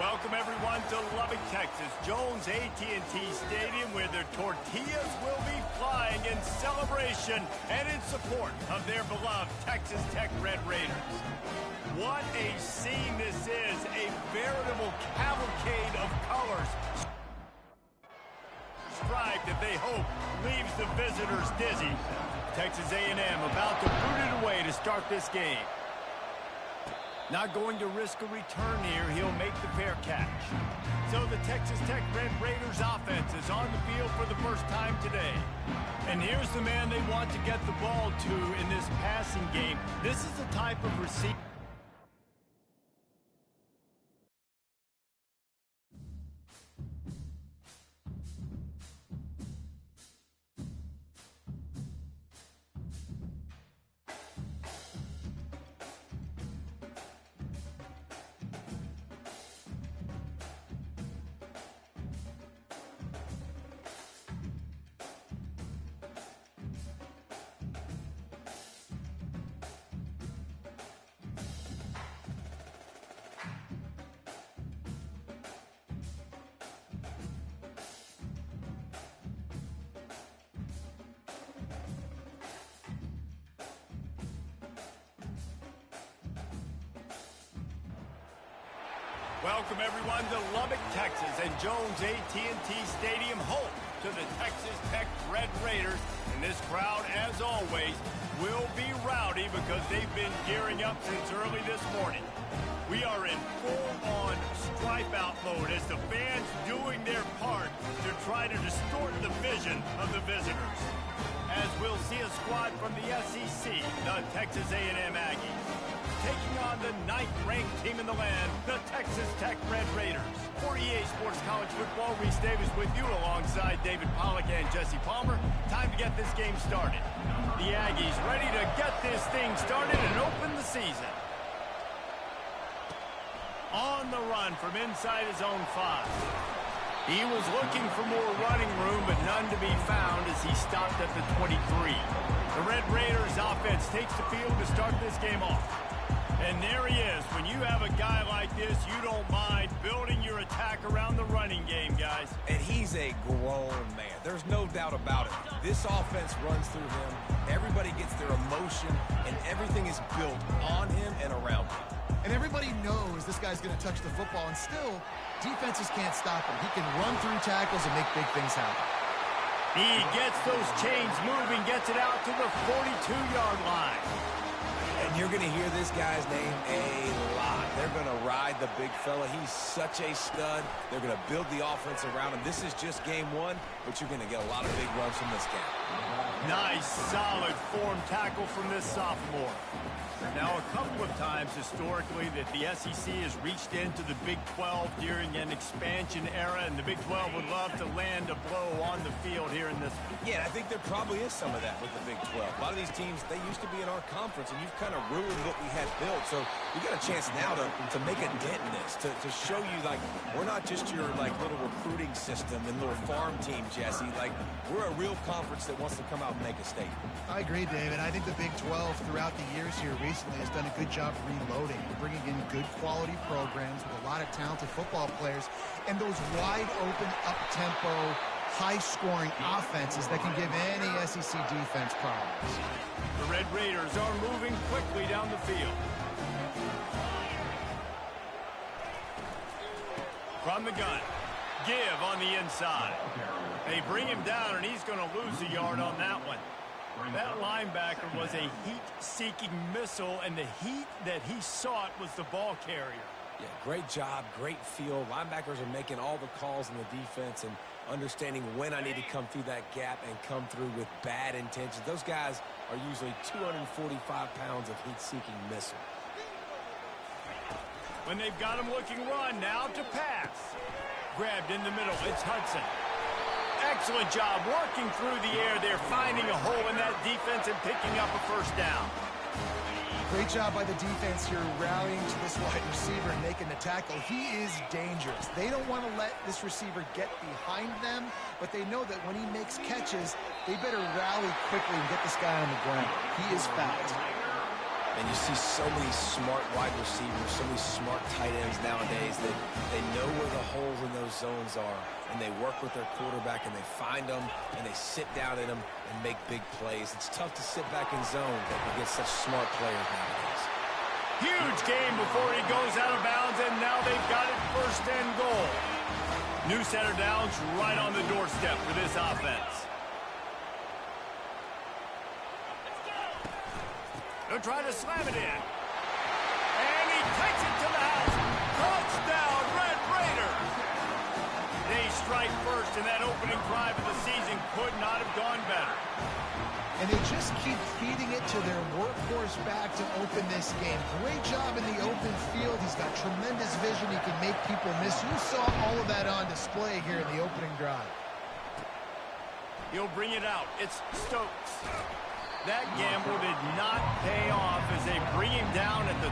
Welcome, everyone, to Lubbock, Texas, Jones AT&T Stadium, where their tortillas will be flying in celebration and in support of their beloved Texas Tech Red Raiders. What a scene this is, a veritable cavalcade of colors. Stripe that they hope leaves the visitors dizzy. Texas A&M about to boot it away to start this game. Not going to risk a return here. He'll make the fair catch. So the Texas Tech Red Raiders offense is on the field for the first time today. And here's the man they want to get the ball to in this passing game. This is the type of receiver. Welcome, everyone, to Lubbock, Texas, and Jones AT&T Stadium, home to the Texas Tech Red Raiders. And this crowd, as always, will be rowdy because they've been gearing up since early this morning. We are in full-on stripe-out mode as the fans doing their part to try to distort the vision of the visitors. As we'll see a squad from the SEC, the Texas A&M Aggies, taking on the 9th-ranked team in the land, the Texas Tech Red Raiders. For EA Sports College Football, Reese Davis with you alongside David Pollack and Jesse Palmer. Time to get this game started. The Aggies ready to get this thing started and open the season. On the run from inside his own 5. He was looking for more running room, but none to be found as he stopped at the 23. The Red Raiders offense takes the field to start this game off. And there he is. When you have a guy like this, you don't mind building your attack around the running game, guys. And he's a grown man. There's no doubt about it. This offense runs through him. Everybody gets their emotion, and everything is built on him and around him. And everybody knows this guy's going to touch the football, and still, defenses can't stop him. He can run through tackles and make big things happen. He gets those chains moving, gets it out to the 42-yard line. And you're going to hear this guy's name a lot. They're going to ride the big fella. He's such a stud. They're going to build the offense around him. This is just game one, but you're going to get a lot of big runs from this guy. Nice, solid form tackle from this sophomore. Now, a couple of times historically that the SEC has reached into the Big 12 during an expansion era, and the Big 12 would love to land a blow on the field here in this one. Yeah, I think there probably is some of that with the Big 12. A lot of these teams, they used to be in our conference, and you've kind of ruined what we had built. So we got a chance now to make a dent in this, to show you, like, we're not just your, like, little recruiting system and little farm team, Jesse. Like, we're a real conference that wants to come out and make a statement. I agree, David. I think the Big 12 throughout the years here recently has done a good job reloading, bringing in good quality programs with a lot of talented football players and those wide open, up-tempo, high-scoring offenses that can give any SEC defense problems. The Red Raiders are moving quickly down the field. From the gun, give on the inside. They bring him down, and he's going to lose a yard on that one. That linebacker was a heat-seeking missile, and the heat that he sought was the ball carrier. Yeah, great job, great feel. Linebackers are making all the calls in the defense and understanding when I need to come through that gap and come through with bad intentions. Those guys are usually 245 pounds of heat-seeking missile. When they've got him looking run, now to pass. Grabbed in the middle, it's Hudson. Excellent job working through the air there, finding a hole in that defense and picking up a first down. Great job by the defense here, rallying to this wide receiver and making the tackle. He is dangerous. They don't want to let this receiver get behind them, but they know that when he makes catches, they better rally quickly and get this guy on the ground. He is fast. And you see so many smart wide receivers, so many smart tight ends nowadays that they know where the holes in those zones are, and they work with their quarterback, and they find them, and they sit down in them and make big plays. It's tough to sit back in zone against such smart players nowadays. Huge game before he goes out of bounds, and now they've got it first and goal. New center downs right on the doorstep for this offense. They'll try to slam it in. And he takes it to the house. Touchdown, Red Raiders. They strike first, and that opening drive of the season could not have gone better. And they just keep feeding it to their workhorse back to open this game. Great job in the open field. He's got tremendous vision. He can make people miss. You saw all of that on display here in the opening drive. He'll bring it out. It's Stokes. That gamble did not pay off as they bring him down at the...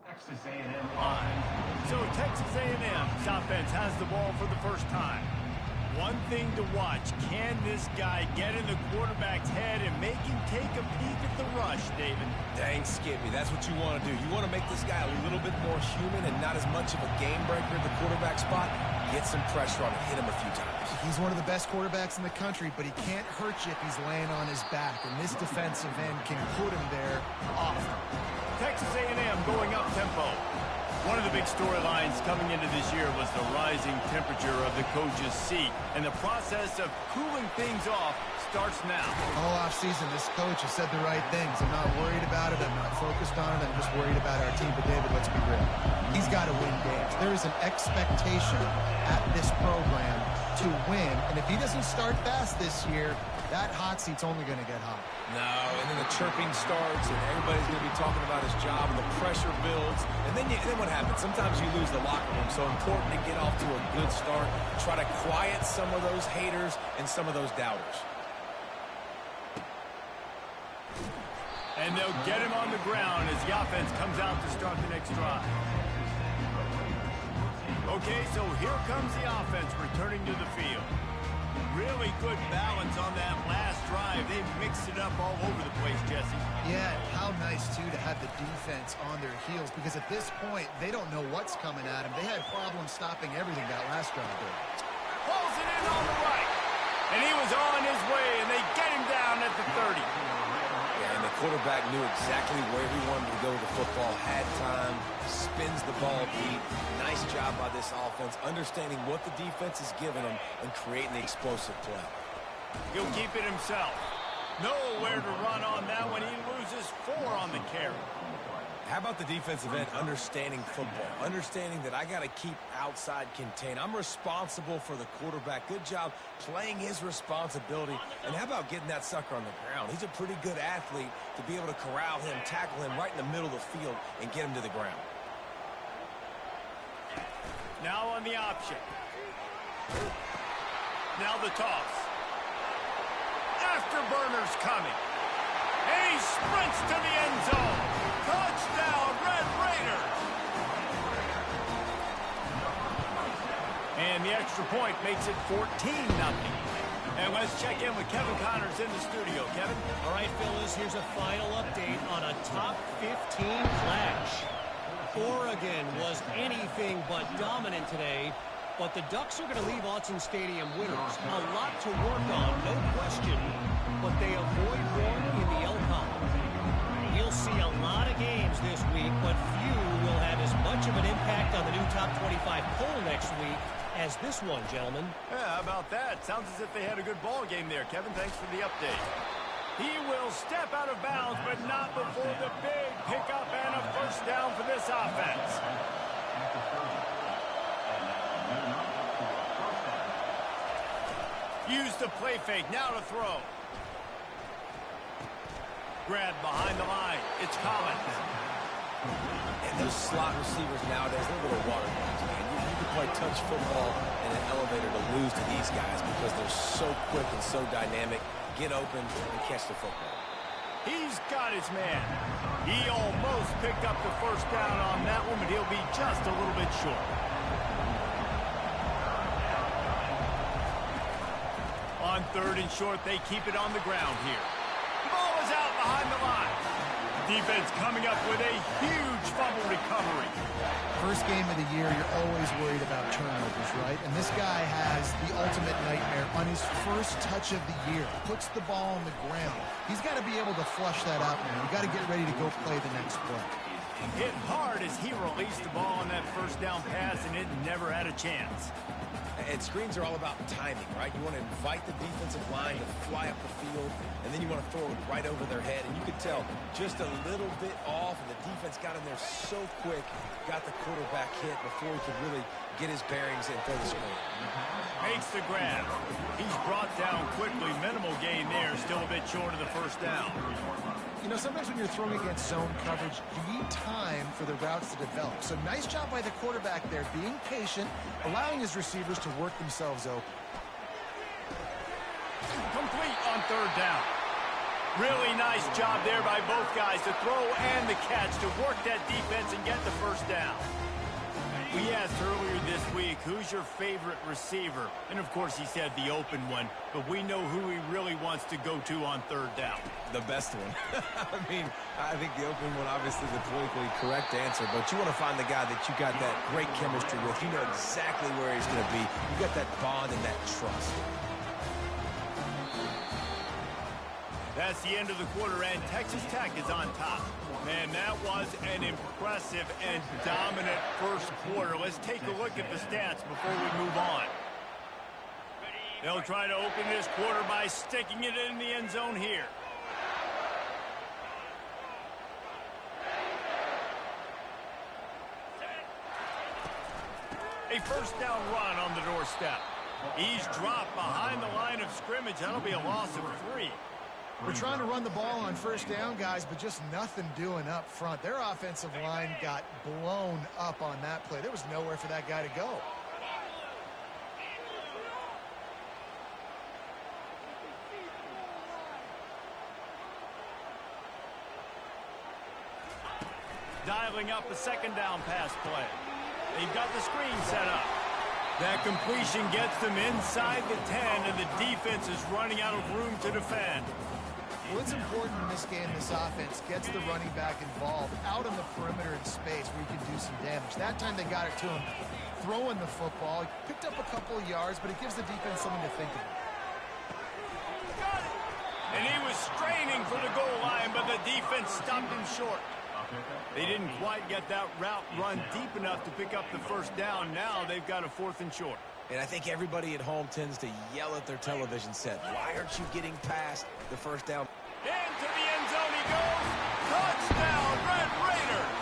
Texas A&M line. So Texas A&M's offense has the ball for the first time. One thing to watch, can this guy get in the quarterback's head and make him take a peek at the rush, David? Dang, Skippy, that's what you want to do. You want to make this guy a little bit more human and not as much of a game breaker at the quarterback spot. Get some pressure on him, hit him a few times. He's one of the best quarterbacks in the country, but he can't hurt you if he's laying on his back, and this defensive end can put him there often. Texas A&M going up tempo. One of the big storylines coming into this year was the rising temperature of the coach's seat, and the process of cooling things off starts now. All offseason, this coach has said the right things. I'm not worried about it. I'm not focused on it. I'm just worried about our team. But, David, let's be real. He's got to win games. There is an expectation at this program to win, and if he doesn't start fast this year, that hot seat's only going to get hot. No, and then the chirping starts, and everybody's going to be talking about his job, and the pressure builds. And then what happens? Sometimes you lose the locker room, so important to get off to a good start. Try to quiet some of those haters and some of those doubters. And they'll get him on the ground as the offense comes out to start the next drive. Okay, so here comes the offense returning to the field. Really good balance on that last drive. They mixed it up all over the place, Jesse. Yeah, how nice, too, to have the defense on their heels, because at this point, they don't know what's coming at them. They had problems stopping everything that last drive did. Pulls it in on the right. And he was on his way, and they get him down at the 30. Yeah, and the quarterback knew exactly where he wanted to go with the football, had time, spins the ball deep. Nice job by this offense, understanding what the defense is giving them and creating the explosive play. He'll keep it himself. Nowhere to run on that one. He loses 4 on the carry. How about the defensive end understanding football, understanding that I got to keep outside contain. I'm responsible for the quarterback. Good job playing his responsibility. And how about getting that sucker on the ground? He's a pretty good athlete to be able to corral him, tackle him right in the middle of the field and get him to the ground. Now on the option. Now the toss. Afterburner's coming. And he sprints to the end zone. Touchdown, Red Raiders. And the extra point makes it 14-0. And let's check in with Kevin Connors in the studio. Kevin? All right, Phyllis, here's a final update on a top 15 clash. Oregon was anything but dominant today, but the Ducks are going to leave Autzen Stadium winners. A lot to work on, no question, but they avoid one in the Elcon. You'll see a lot of games this week, but few will have as much of an impact on the new top 25 poll next week as this one, gentlemen. Yeah, how about that? Sounds as if they had a good ball game there. Kevin, thanks for the update. He will step out of bounds, but not before the big pickup and a first down for this offense. Use the play fake, now to throw. Grab behind the line. It's Collins. And those slot receivers nowadays, they're little water guys, man. You can play touch football in an elevator to lose to these guys because they're so quick and so dynamic. get open and catch the football. He's got his man. He almost picked up the first down on that one, but he'll be just a little bit short. On 3rd and short, they keep it on the ground here. The ball is out behind the line. Defense coming up with a huge fumble recovery. First game of the year, you're always worried about turnovers, right? And this guy has the ultimate nightmare on his first touch of the year. Puts the ball on the ground. He's got to be able to flush that out now. You got to get ready to go play the next play. Hit hard as he released the ball on that first down pass, and it never had a chance. And screens are all about timing, right? You want to invite the defensive line to fly up the field, and then you want to throw it right over their head. And you could tell just a little bit off, and the defense got in there so quick, got the quarterback hit before he could really get his bearings and throw the screen. Makes the grab. He's brought down quickly. Minimal gain there. Still a bit short of the first down. You know, sometimes when you're throwing against zone coverage, you need time for the routes to develop. So nice job by the quarterback there, being patient, allowing his receivers to work themselves open. Complete on 3rd down. Really nice job there by both guys to throw and the catch to work that defense and get the first down. We asked earlier this week, who's your favorite receiver? And, of course, he said the open one, but we know who he really wants to go to on 3rd down. The best one. I think the open one, obviously, the politically correct answer, but you want to find the guy that you got that great chemistry with. You know exactly where he's going to be. You got that bond and that trust. That's the end of the quarter, and Texas Tech is on top. Man, that was an impressive and dominant first quarter. Let's take a look at the stats before we move on. They'll try to open this quarter by sticking it in the end zone here. A first down run on the doorstep. He's dropped behind the line of scrimmage. That'll be a loss of 3. We're trying to run the ball on first down, guys, but just nothing doing up front. Their offensive line got blown up on that play. There was nowhere for that guy to go. Dialing up a second down pass play. They've got the screen set up. That completion gets them inside the 10, and the defense is running out of room to defend. Well, it's important in this game, this offense gets the running back involved out on the perimeter in space where you can do some damage. That time they got it to him throwing the football. He picked up a couple of yards, but it gives the defense something to think about. Got it. And he was straining for the goal line, but the defense stopped him short. They didn't quite get that route run deep enough to pick up the first down. Now they've got a 4th and short. And I think everybody at home tends to yell at their television set, why aren't you getting past the first down? Into the end zone he goes. Touchdown, Red Raiders.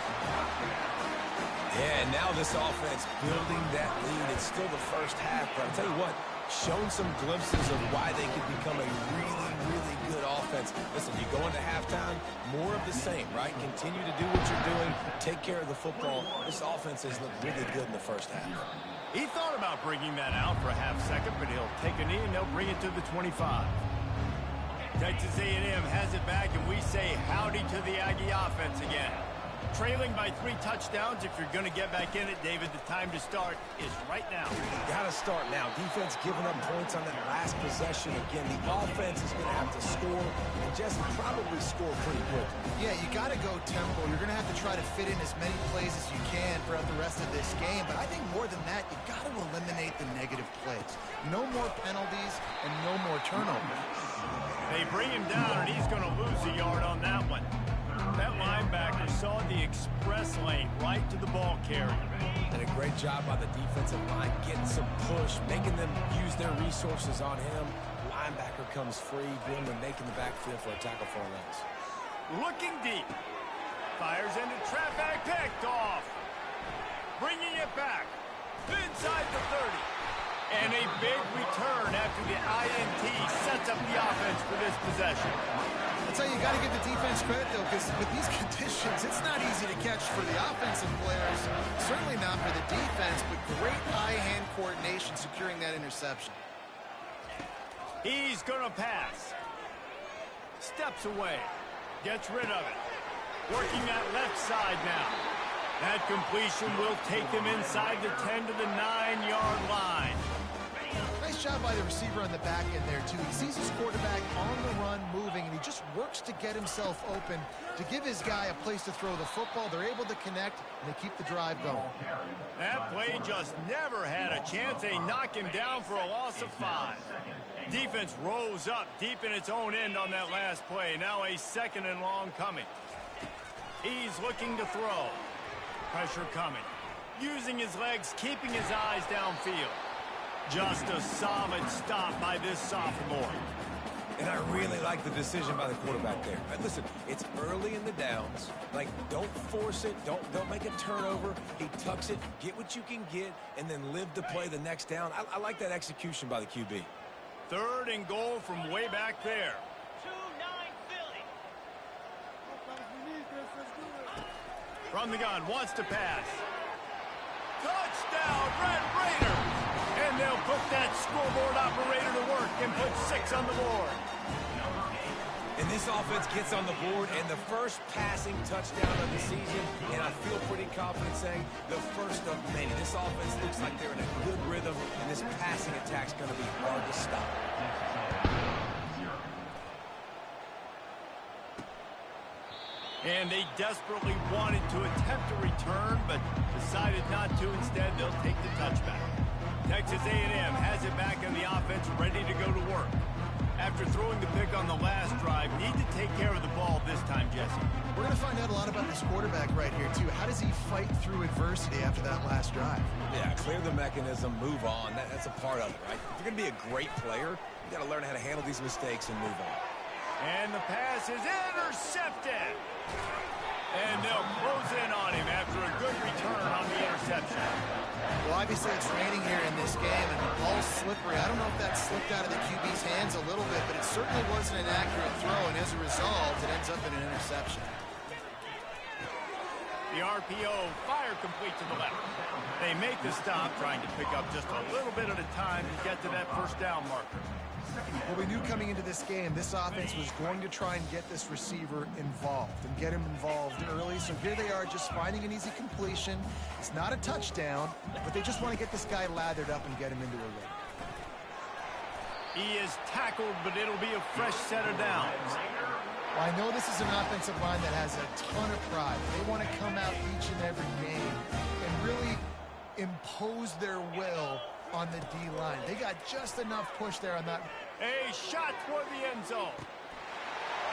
Yeah, and now this offense building that lead. It's still the first half, but I'll tell you what, shown some glimpses of why they could become a really, really good offense. Listen, you go into halftime, more of the same, right? Continue to do what you're doing, take care of the football. This offense has looked really good in the first half. He thought about bringing that out for a half second, but he'll take a knee and they'll bring it to the 25. Texas A&M has it back, and we say howdy to the Aggie offense again. Trailing by 3 touchdowns. If you're going to get back in it, David, the time to start is right now. Got to start now. Defense giving up points on that last possession. Again, the offense is going to have to score and just probably score pretty quick. Yeah, you got to go tempo. You're going to have to try to fit in as many plays as you can throughout the rest of this game. But I think more than that, you got to eliminate the negative plays. No more penalties and no more turnovers. They bring him down, and he's going to lose a yard on that one. That linebacker saw the express lane right to the ball carrier. And a great job by the defensive line, getting some push, making them use their resources on him. Linebacker comes free, Gilman making the backfield for a tackle for a loss. Looking deep. Fires into trap back, picked off. Bringing it back. Inside the 30. And a big return after the INT sets up the offense for this possession. That's how you got to give the defense credit, though, because with these conditions, it's not easy to catch for the offensive players. Certainly not for the defense, but great eye-hand coordination securing that interception. He's going to pass. steps away. Gets rid of it. Working that left side now. That completion will take him inside the 10 to the 9-yard line. Nice job by the receiver on the back end there, too. He sees his quarterback on the run moving, and he just works to get himself open to give his guy a place to throw the football. They're able to connect, and they keep the drive going. That play just never had a chance. They knock him down for a loss of 5. Defense rose up deep in its own end on that last play. Now a 2nd and long coming. He's looking to throw. Pressure coming. Using his legs, keeping his eyes downfield. Just a solid stop by this sophomore. And I really like the decision by the quarterback there. Listen, it's early in the downs. Like, don't force it. Don't make a turnover. He tucks it, get what you can get, and then live to play the next down. I like that execution by the QB. 3rd and goal from way back there. 2-9 Philly. From the gun, wants to pass. Touchdown, Red Raiders! And they'll put that scoreboard operator to work and put 6 on the board. And this offense gets on the board, and the first passing touchdown of the season, and I feel pretty confident saying the first of many. This offense looks like they're in a good rhythm, and this passing attack's going to be hard to stop. And they desperately wanted to attempt a return, but decided not to. Instead, they'll take the touchback. Texas A&M has it back in the offense, ready to go to work. After throwing the pick on the last drive, need to take care of the ball this time, Jesse. We're going to find out a lot about this quarterback right here, too. How does he fight through adversity after that last drive? Yeah, clear the mechanism, move on. That's a part of it, right? If you're going to be a great player, you got to learn how to handle these mistakes and move on. And the pass is intercepted. And they'll close in on him after a good return on the interception. Well, obviously it's raining here in this game, and the ball's slippery. I don't know if that slipped out of the QB's hands a little bit, but it certainly wasn't an accurate throw, and as a result, it ends up in an interception. The RPO fire complete to the left. They make the stop, trying to pick up just a little bit at a time to get to that first down marker. Well, we knew coming into this game, this offense was going to try and get this receiver involved and get him involved early. So here they are just finding an easy completion. It's not a touchdown, but they just want to get this guy lathered up and get him into a rhythm. He is tackled, but it'll be a fresh set of downs. Well, I know this is an offensive line that has a ton of pride. They want to come out each and every game and really impose their will on the D-line. They got just enough push there on that. A shot toward the end zone.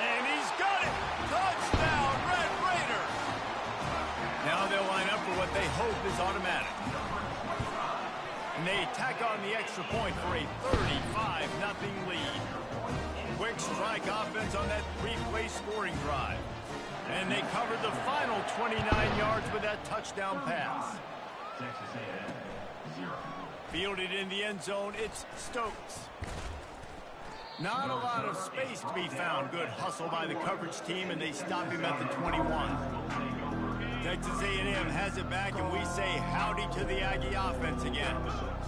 And he's got it! Touchdown, Red Raiders! Now they'll line up for what they hope is automatic. And they tack on the extra point for a 35-0 lead. Quick strike offense on that 3-play scoring drive. And they covered the final 29 yards with that touchdown pass. Fielded in the end zone, it's Stokes. Not a lot of space to be found. Good hustle by the coverage team, and they stop him at the 21. Texas A&M has it back, and we say howdy to the Aggie offense again.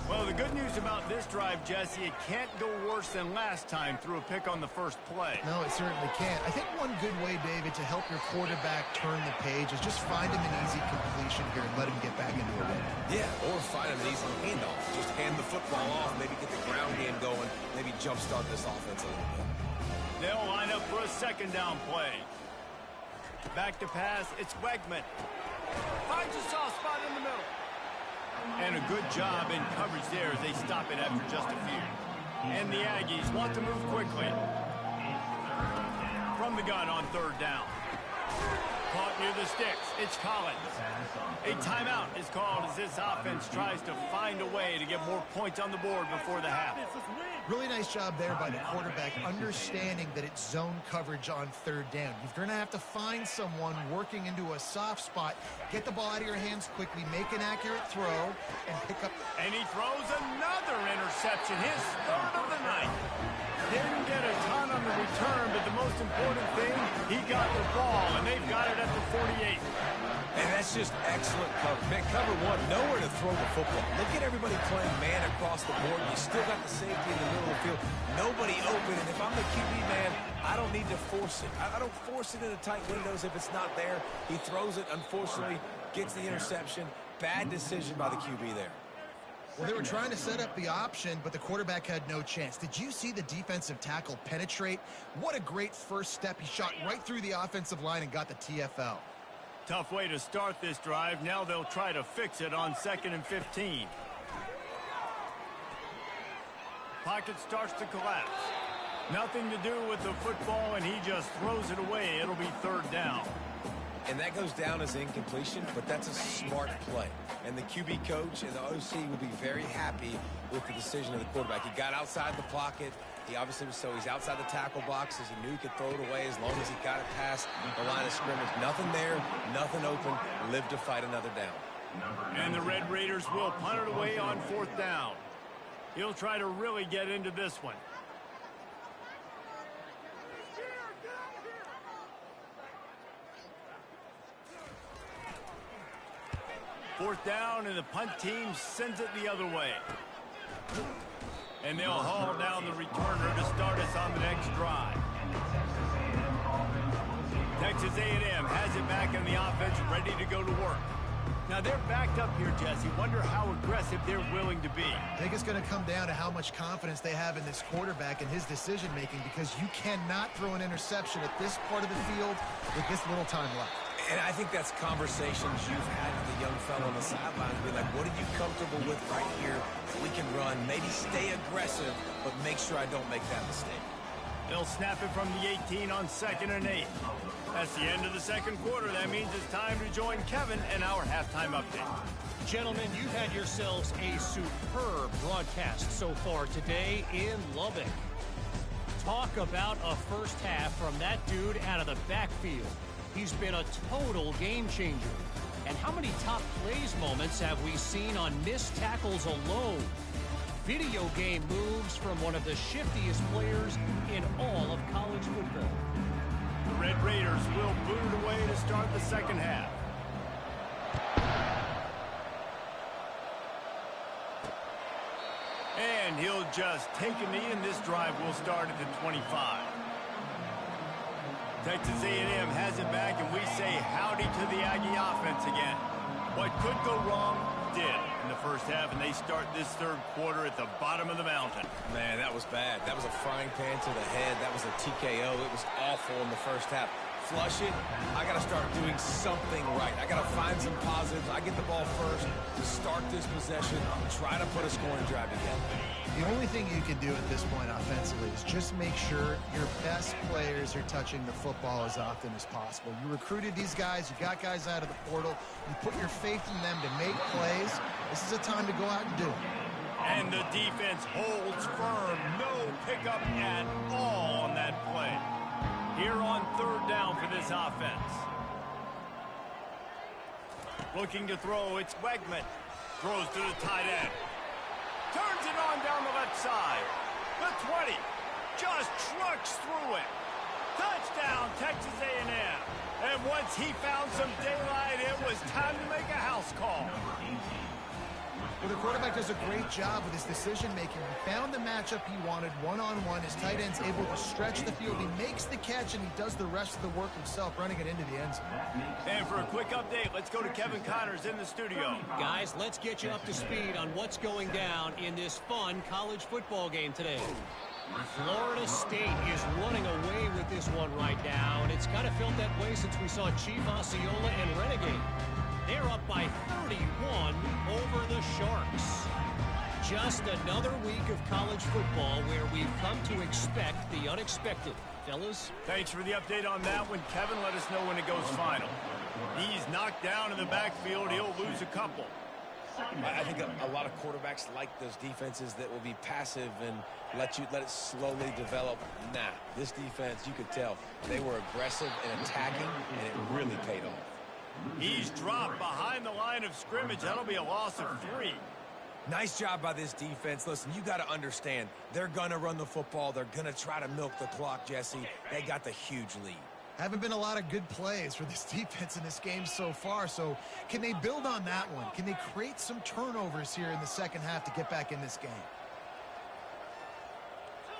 Well, the good news about this drive, Jesse, it can't go worse than last time through a pick on the first play. No, it certainly can't. I think one good way, David, to help your quarterback turn the page is just find him an easy completion here and let him get back into a rhythm. Yeah, or find him an easy handoff. Just hand the football off, maybe get the ground game going, maybe jumpstart this offense a little bit. They'll line up for a second down play. Back to pass, it's Wegman. Finds a soft spot in the middle. And a good job in coverage there as they stop it after just a few. And the Aggies want to move quickly. From the gun on third down. Caught near the sticks. It's Collins. A timeout is called as this offense tries to find a way to get more points on the board before the half. Really nice job there by the quarterback, understanding that it's zone coverage on third down. You're going to have to find someone working into a soft spot, get the ball out of your hands quickly, make an accurate throw, and pick up. And he throws another interception, his third of the night. Didn't get a ton on the return, but the most important thing, he got the ball, and they've got it at the 48. And that's just excellent cover. Man, cover one, nowhere to throw the football. Look at everybody playing man across the board. You still got the safety in the middle of the field. Nobody open, and if I'm the QB, man, I don't need need to force it. I don't force it into tight windows if it's not there. He throws it, unfortunately, gets the interception. Bad decision by the QB there. Well, they were trying to set up the option, but the quarterback had no chance. Did you see the defensive tackle penetrate? What a great first step. He shot right through the offensive line and got the TFL. Tough way to start this drive. Now they'll try to fix it on 2nd and 15. Pocket starts to collapse. Nothing to do with the football, and he just throws it away. It'll be 3rd down. And that goes down as incompletion, but that's a smart play. And the QB coach and the OC will be very happy with the decision of the quarterback. He got outside the pocket. He obviously was he's outside the tackle box as he knew he could throw it away as long as he got it past the line of scrimmage. Nothing there, nothing open. Live to fight another down. And the Red Raiders will punt it away on 4th down. He'll try to really get into this one. Fourth down, and the punt team sends it the other way. And they'll haul down the returner to start us on the next drive. Texas A&M has it back in the offense, ready to go to work. Now they're backed up here, Jesse. Wonder how aggressive they're willing to be. I think it's going to come down to how much confidence they have in this quarterback and his decision-making, because you cannot throw an interception at this part of the field with this little time left. And I think that's conversations you've had with the young fellow on the sidelines. Be like, what are you comfortable with right here that we can run? Maybe stay aggressive, but make sure I don't make that mistake. They'll snap it from the 18 on 2nd and 8. That's the end of the 2nd quarter. That means it's time to join Kevin and our halftime update. Gentlemen, you've had yourselves a superb broadcast so far today in Lubbock. Talk about a first half from that dude out of the backfield. He's been a total game changer. And how many top plays moments have we seen on missed tackles alone? Video game moves from one of the shiftiest players in all of college football. The Red Raiders will boot it away to start the 2nd half. And he'll just take a knee, and this drive will start at the 25. Texas A&M has it back, and we say howdy to the Aggie offense again. What could go wrong did in the first half, and they start this 3rd quarter at the bottom of the mountain. Man, that was bad. That was a frying pan to the head. That was a TKO. It was awful in the first half. Flush it. I got to start doing something right. I got to find some positives. I get the ball first to start this possession, try to put a scoring drive together. The only thing you can do at this point offensively is just make sure your best players are touching the football as often as possible. You recruited these guys. You got guys out of the portal. You put your faith in them to make plays. This is a time to go out and do it. And the defense holds firm. No pickup at all on that play. Here on 3rd down for this offense. Looking to throw, it's Wegman. Throws to the tight end. Turns it on down the left side. The 20. Just trucks through it. Touchdown, Texas A&M. And once he found some daylight, it was time to make a house call. Well, the quarterback does a great job with his decision-making. He found the matchup he wanted, one-on-one. His tight end's able to stretch the field. He makes the catch, and he does the rest of the work himself, running it into the end zone. And for a quick update, let's go to Kevin Connors in the studio. Guys, let's get you up to speed on what's going down in this fun college football game today. Florida State is running away with this one right now, and it's kind of felt that way since we saw Chief Osceola and Renegade. They're up by 31 over the Sharks. Just another week of college football where we've come to expect the unexpected. Fellas? Thanks for the update on that one, Kevin. Let us know when it goes final. He's knocked down in the backfield. He'll lose a couple. I think a lot of quarterbacks like those defenses that will be passive and let it slowly develop. Nah, this defense, you could tell, they were aggressive and attacking, and it really paid off. He's dropped behind the line of scrimmage. That'll be a loss of 3. Nice job by this defense. Listen, you got to understand, they're going to run the football. They're going to try to milk the clock, Jesse. They got the huge lead. Haven't been a lot of good plays for this defense in this game so far, so can they build on that one? Can they create some turnovers here in the 2nd half to get back in this game?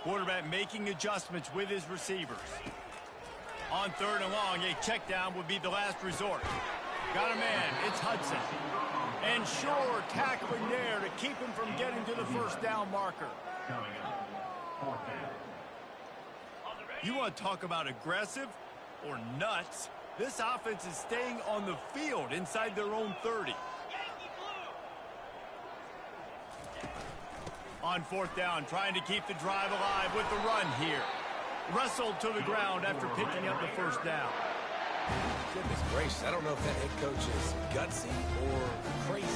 Quarterback making adjustments with his receivers. On 3rd and long, a check down would be the last resort. Got a man. It's Hudson. And Shore tackling there to keep him from getting to the first down marker. You want to talk about aggressive or nuts? This offense is staying on the field inside their own 30. On 4th down, trying to keep the drive alive with the run here. Wrestled to the ground after picking up the first down. Goodness gracious, I don't know if that head coach is gutsy or crazy.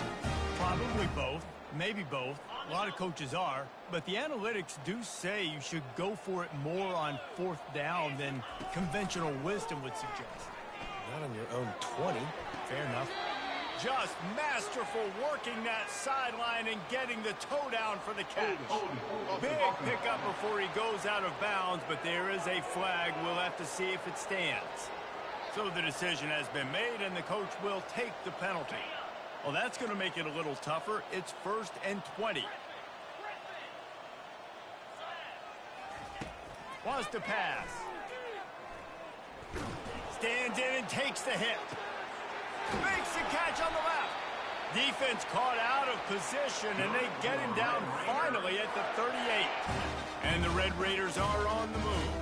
Probably both, maybe both. A lot of coaches are, but the analytics do say you should go for it more on 4th down than conventional wisdom would suggest. Not on your own 20. Fair enough. Just masterful working that sideline and getting the toe down for the catch. Big pickup before he goes out of bounds, but there is a flag. We'll have to see if it stands. So the decision has been made, and the coach will take the penalty. Well, that's going to make it a little tougher. It's 1st and 20. Wants to pass. Stands in and takes the hit. Makes the catch on the left. Defense caught out of position, and they get him down finally at the 38. And the Red Raiders are on the move.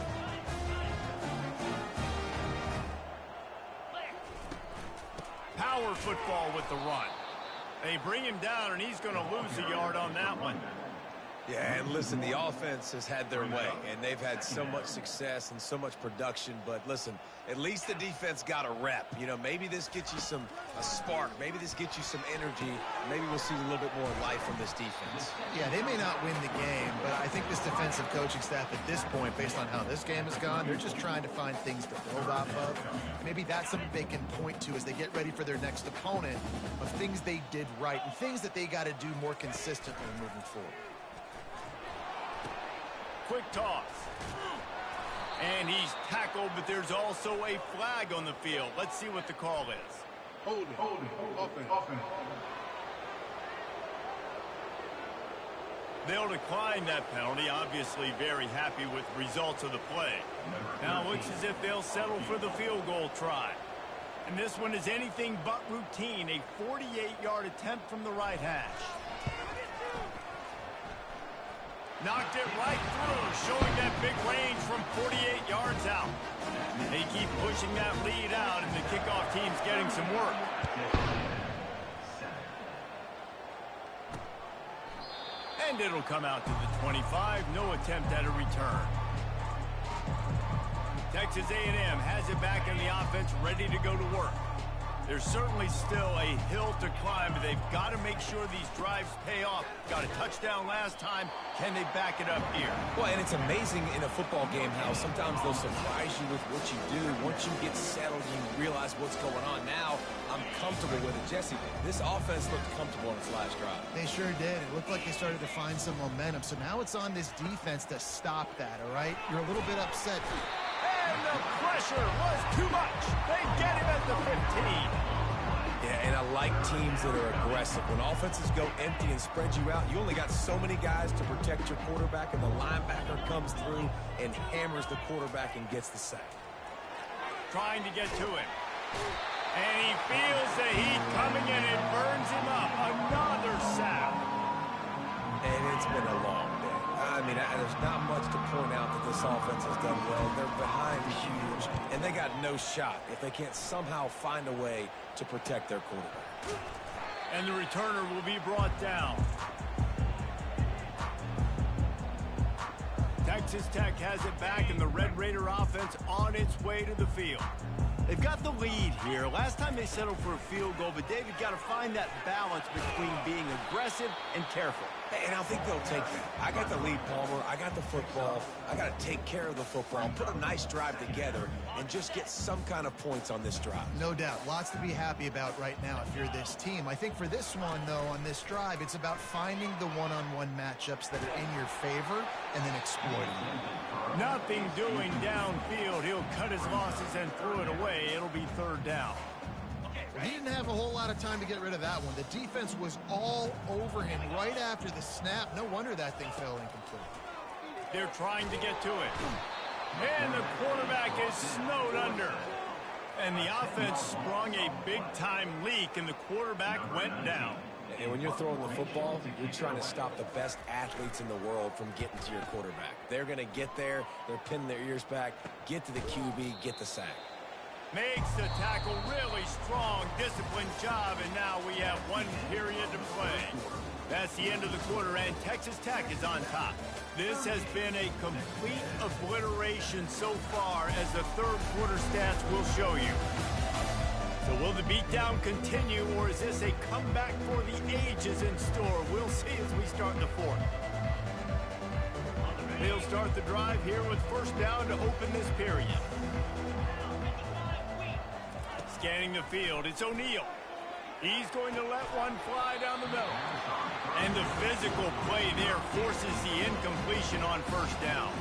Power football with the run. They bring him down, and he's going to lose a yard on that one. Yeah, and listen, the offense has had their way, and they've had so much success and so much production. But listen, at least the defense got a rep. You know, maybe this gets you a spark. Maybe this gets you some energy. Maybe we'll see a little bit more life from this defense. Yeah, they may not win the game, but I think this defensive coaching staff at this point, based on how this game has gone, they're just trying to find things to build off of. Maybe that's something they can point to as they get ready for their next opponent of things they did right and things that they got to do more consistently moving forward. Quick toss. And he's tackled, but there's also a flag on the field. Let's see what the call is. Hold it. Offense. They'll decline that penalty, obviously very happy with the results of the play. Now it looks as if they'll settle for the field goal try. And this one is anything but routine, a 48-yard attempt from the right hash. Knocked it right through, showing that big range from 48 yards out. They keep pushing that lead out, and the kickoff team's getting some work. And it'll come out to the 25. No attempt at a return. Texas A&M has it back in the offense, ready to go to work. There's certainly still a hill to climb, but they've got to make sure these drives pay off. Got a touchdown last time. Can they back it up here? Well, and it's amazing in a football game how sometimes they'll surprise you with what you do. Once you get settled, you realize what's going on. Now, I'm comfortable with it. Jesse, this offense looked comfortable in its last drive. They sure did. It looked like they started to find some momentum. So now it's on this defense to stop that, all right? You're a little bit upset. And the pressure was too much. They get him at the 15. Yeah, and I like teams that are aggressive. When offenses go empty and spread you out, you only got so many guys to protect your quarterback, and the linebacker comes through and hammers the quarterback and gets the sack. Trying to get to him. And he feels the heat coming in and burns him up. Another sack. And it's been a long day. I mean, there's not much to point out that this offense has done well. They're behind huge, and they got no shot if they can't somehow find a way to protect their quarterback. And the returner will be brought down. Texas Tech has it back, and the Red Raider offense on its way to the field. They've got the lead here. Last time they settled for a field goal, but David got to find that balance between being aggressive and careful. And I think they'll take that. I got the lead, Palmer. I got the football. I got to take care of the football, put a nice drive together, and just get some kind of points on this drive. No doubt. Lots to be happy about right now if you're this team. I think for this one, though, on this drive, it's about finding the one-on-one matchups that are in your favor and then exploiting them. Nothing doing downfield. He'll cut his losses and throw it away. It'll be 3rd down. He didn't have a whole lot of time to get rid of that one. The defense was all over him right after the snap. No wonder that thing fell incomplete. They're trying to get to it. And the quarterback is snowed under. And the offense sprung a big-time leak, and the quarterback went down. And when you're throwing the football, you're trying to stop the best athletes in the world from getting to your quarterback. They're going to get there. They're pinning their ears back, get to the QB, get the sack. Makes the tackle, really strong, disciplined job, and now we have 1 period to play. That's the end of the quarter, and Texas Tech is on top. This has been a complete obliteration so far, as the third quarter stats will show you. So will the beatdown continue, or is this a comeback for the ages in store? We'll see as we start the fourth. They'll start the drive here with first down to open this period. Scanning the field, it's O'Neal. He's going to let one fly down the middle. And the physical play there forces the incompletion on first down.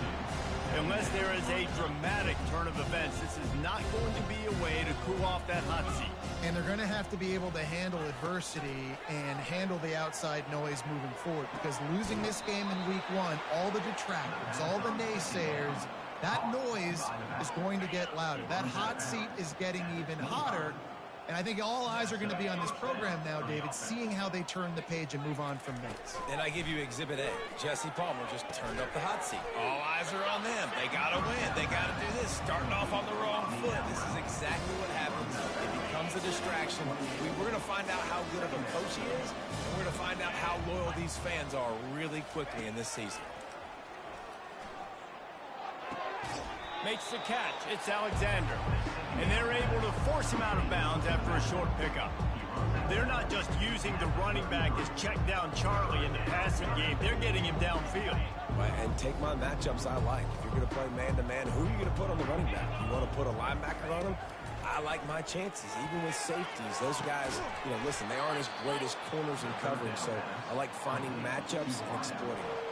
Unless there is a dramatic turn of events, this is not going to be a way to cool off that hot seat. And they're going to have to be able to handle adversity and handle the outside noise moving forward, because losing this game in week 1, all the detractors, all the naysayers, that noise is going to get louder. That hot seat is getting even hotter. And I think all eyes are going to be on this program now, David, seeing how they turn the page and move on from Mace. And I give you Exhibit A. Jesse Palmer just turned up the hot seat. All eyes are on them. They got to win. They got to do this. Starting off on the wrong foot. This is exactly what happens. It becomes a distraction. We're going to find out how good of a coach he is, and we're going to find out how loyal these fans are really quickly in this season. Makes the catch. It's Alexander. And they're able to force him out of bounds after a short pickup. They're not just using the running back as check down Charlie in the passing game. They're getting him downfield. Right, and take my matchups I like. If you're going to play man-to-man, who are you going to put on the running back? You want to put a linebacker on him? I like my chances, even with safeties. Those guys, listen, they aren't as great as corners and coverage, so I like finding matchups and exploiting them.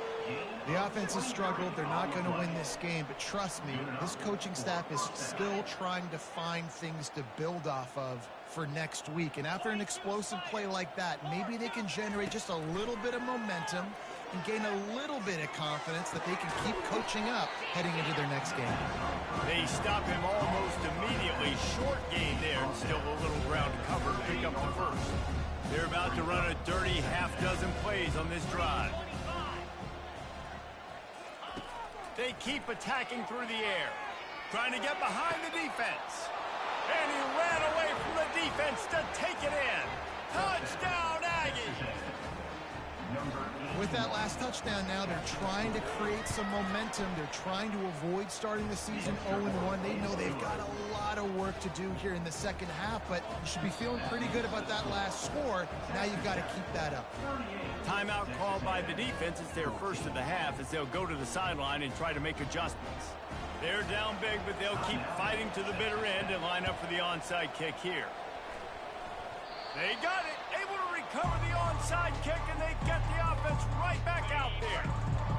The offense has struggled. They're not going to win this game, but trust me, this coaching staff is still trying to find things to build off of for next week. And after an explosive play like that, maybe they can generate just a little bit of momentum and gain a little bit of confidence that they can keep coaching up heading into their next game. They stop him almost immediately. Short gain there, and still a little ground to cover to pick up the first. They're about to run a dirty half-dozen plays on this drive. They keep attacking through the air, trying to get behind the defense. And he ran away from the defense to take it in. Touchdown, Aggies! With that last touchdown now, they're trying to create some momentum. They're trying to avoid starting the season 0-1. They know they've got a lot of work to do here in the second half, but you should be feeling pretty good about that last score. Now you've got to keep that up. Timeout called by the defense. It's their first of the half as they'll go to the sideline and try to make adjustments. They're down big, but they'll keep fighting to the bitter end and line up for the onside kick here. They got it, able to recover the onside kick, and they get the offense right back out there.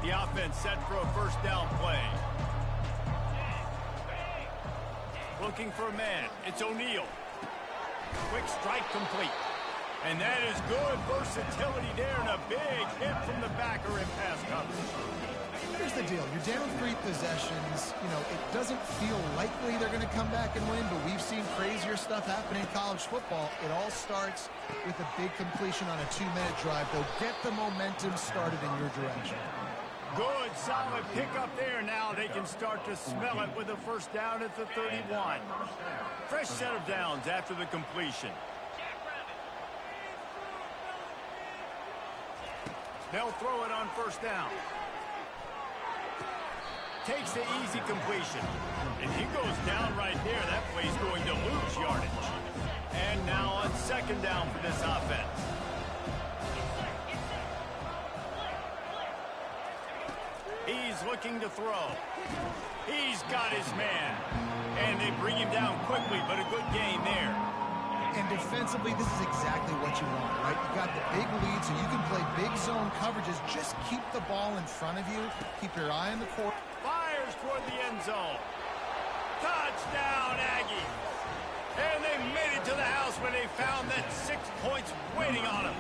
The offense set for a first down play. Looking for a man, it's O'Neal. Quick strike complete. And that is good versatility there, and a big hit from the backer in pass coverage. Here's the deal. You're down 3 possessions. It doesn't feel likely they're going to come back and win, but we've seen crazier stuff happen in college football. It all starts with a big completion on a 2-minute drive. They'll get the momentum started in your direction. Good, solid pickup there. Now they can start to smell it with a first down at the 31. Fresh set of downs after the completion. They'll throw it on first down. Takes the easy completion. And he goes down right there. That play's going to lose yardage. And now on second down for this offense. He's looking to throw. He's got his man. And they bring him down quickly, but a good gain there. And defensively, this is exactly what you want, right? You got the big lead, so you can play big zone coverages. Just keep the ball in front of you. Keep your eye on the court. Fires toward the end zone. Touchdown, Aggies. And they made it to the house when they found that 6 points waiting on them.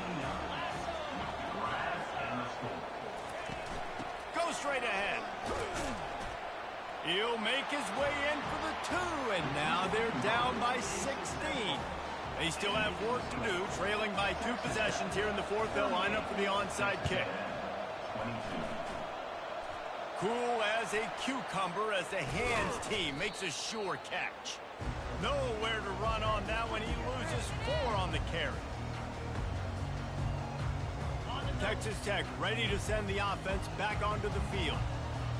Go straight ahead. He'll make his way in for the 2, and now they're down by 16. They still have work to do, trailing by 2 possessions here in the fourth. They'll line up for the onside kick. Cool as a cucumber as the hands team makes a sure catch. Nowhere to run on that one. He loses 4 on the carry. Texas Tech ready to send the offense back onto the field.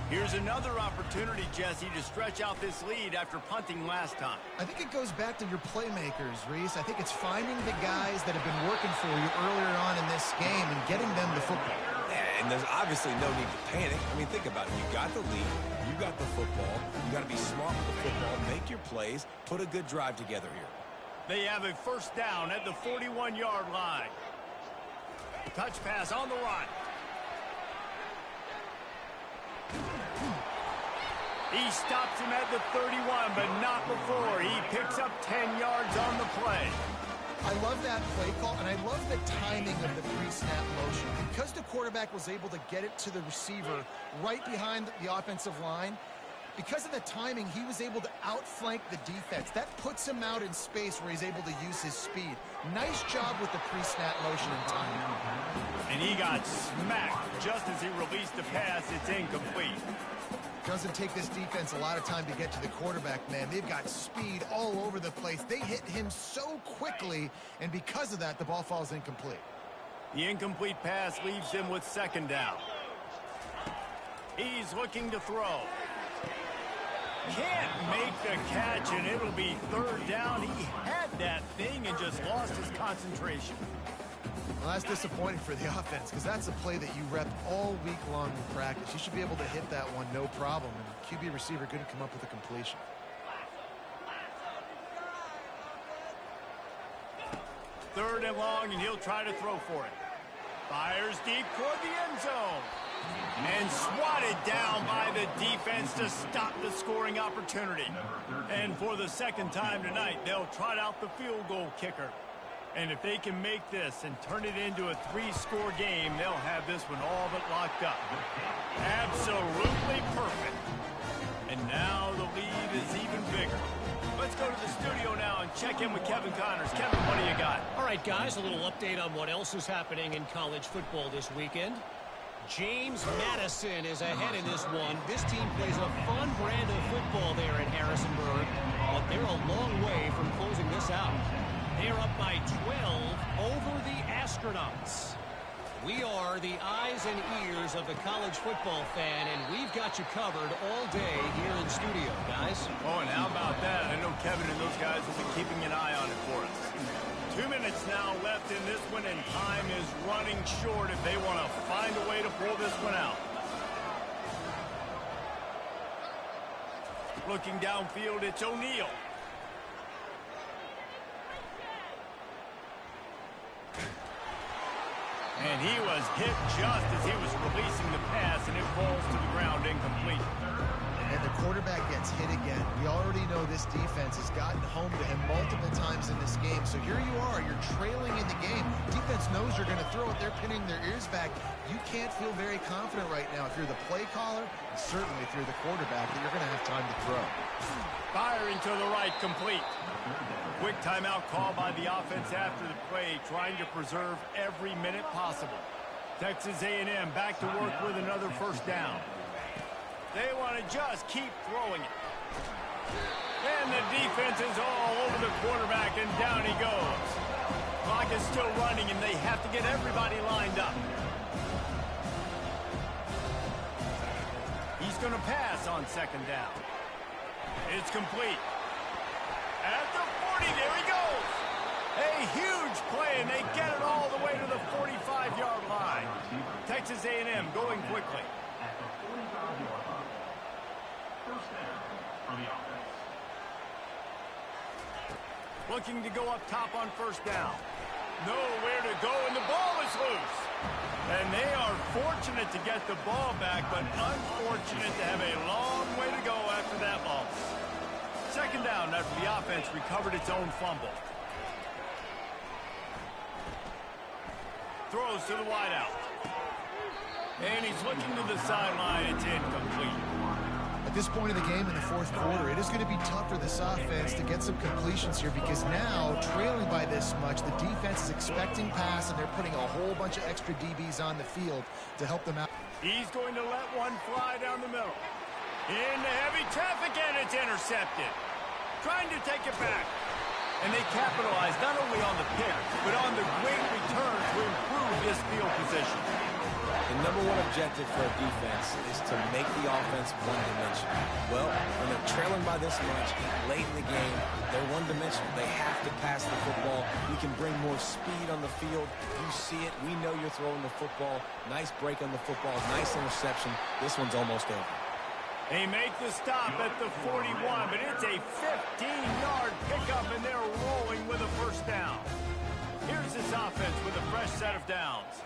Here's another opportunity, Jesse, to stretch out this lead after punting last time. I think it goes back to your playmakers, Reese. I think it's finding the guys that have been working for you earlier on in this game and getting them the football. Yeah, and there's obviously no need to panic. I mean, think about it. You got the lead. You got the football. You got to be smart with the football. Make your plays. Put a good drive together here. They have a first down at the 41-yard line. Touch pass on the run. He stops him at the 31, but not before. He picks up 10 yards on the play. I love that play call, and I love the timing of the pre-snap motion. Because the quarterback was able to get it to the receiver right behind the offensive line, because of the timing, he was able to outflank the defense. That puts him out in space where he's able to use his speed. Nice job with the pre-snap motion and timing. And he got smacked just as he released the pass. It's incomplete. Doesn't take this defense a lot of time to get to the quarterback, man. They've got speed all over the place. They hit him so quickly, and because of that, the ball falls incomplete. The incomplete pass leaves him with second down. He's looking to throw. Can't make the catch, and it'll be third down. He had that thing and just lost his concentration. Well, that's disappointing for the offense because that's a play that you rep all week long in practice. You should be able to hit that one no problem, and QB receiver couldn't come up with a completion. Third and long, and he'll try to throw for it. Fires deep toward the end zone. And swatted down by the defense to stop the scoring opportunity. And for the second time tonight, they'll trot out the field goal kicker. And if they can make this and turn it into a 3-score game, they'll have this one all but locked up. Absolutely perfect. And now the lead is even bigger. Let's go to the studio now and check in with Kevin Connors. Kevin, what do you got? All right, guys, a little update on what else is happening in college football this weekend. James Madison is ahead in this one. This team plays a fun brand of football there in Harrisonburg, but they're a long way from closing this out. They're up by 12 over the Astronauts. We are the eyes and ears of the college football fan, and we've got you covered all day here in studio, guys. Oh, and how about that? I know Kevin and those guys will be keeping an eye on it for us. 2 minutes now left in this one, and time is running short if they want to find a way to pull this one out. Looking downfield, it's O'Neal. And he was hit just as he was releasing the pass, and it falls to the ground incomplete. And the quarterback gets hit again. We already know this defense has gotten home to him multiple times in this game. So here you are, you're trailing in the game. Defense knows you're going to throw it. They're pinning their ears back. You can't feel very confident right now if you're the play caller, and certainly if you're the quarterback, that you're going to have time to throw. Firing to the right, complete. Quick timeout call by the offense after the play, trying to preserve every minute possible. Texas A&M back to work with another first down. They want to just keep throwing it. And the defense is all over the quarterback, and down he goes. Clock is still running, and they have to get everybody lined up. He's going to pass on second down. It's complete. At the 40, there he goes. A huge play, and they get it all the way to the 45-yard line. Texas A&M going quickly. Looking to go up top on first down. Nowhere to go, and the ball is loose. And they are fortunate to get the ball back, but unfortunate to have a long way to go after that loss. Second down after the offense recovered its own fumble. Throws to the wideout. And he's looking to the sideline. It's incomplete. I this point of the game in the fourth quarter, it is going to be tough for this offense to get some completions here because now, trailing by this much, the defense is expecting pass, and they're putting a whole bunch of extra DBs on the field to help them out. He's going to let one fly down the middle. Into heavy traffic, and it's intercepted. Trying to take it back. And they capitalize not only on the pick, but on the great return to improve this field position. The number one objective for a defense is to make the offense one-dimensional. Well, when they're trailing by this much, late in the game, they're one-dimensional. They have to pass the football. We can bring more speed on the field. You see it. We know you're throwing the football. Nice break on the football. Nice interception. This one's almost over. They make the stop at the 41, but it's a 15-yard pickup, and they're rolling with a first down. Here's this offense with a fresh set of downs.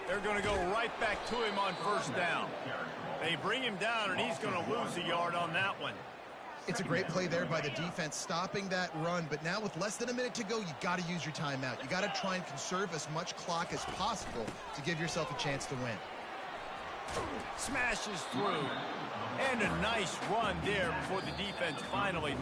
They're going to go right back to him on first down. They bring him down, and he's going to lose a yard on that one. It's a great play there by the defense, stopping that run. But now with less than a minute to go, you got to use your timeout. You got to try and conserve as much clock as possible to give yourself a chance to win. Smashes through. And a nice run there before the defense finally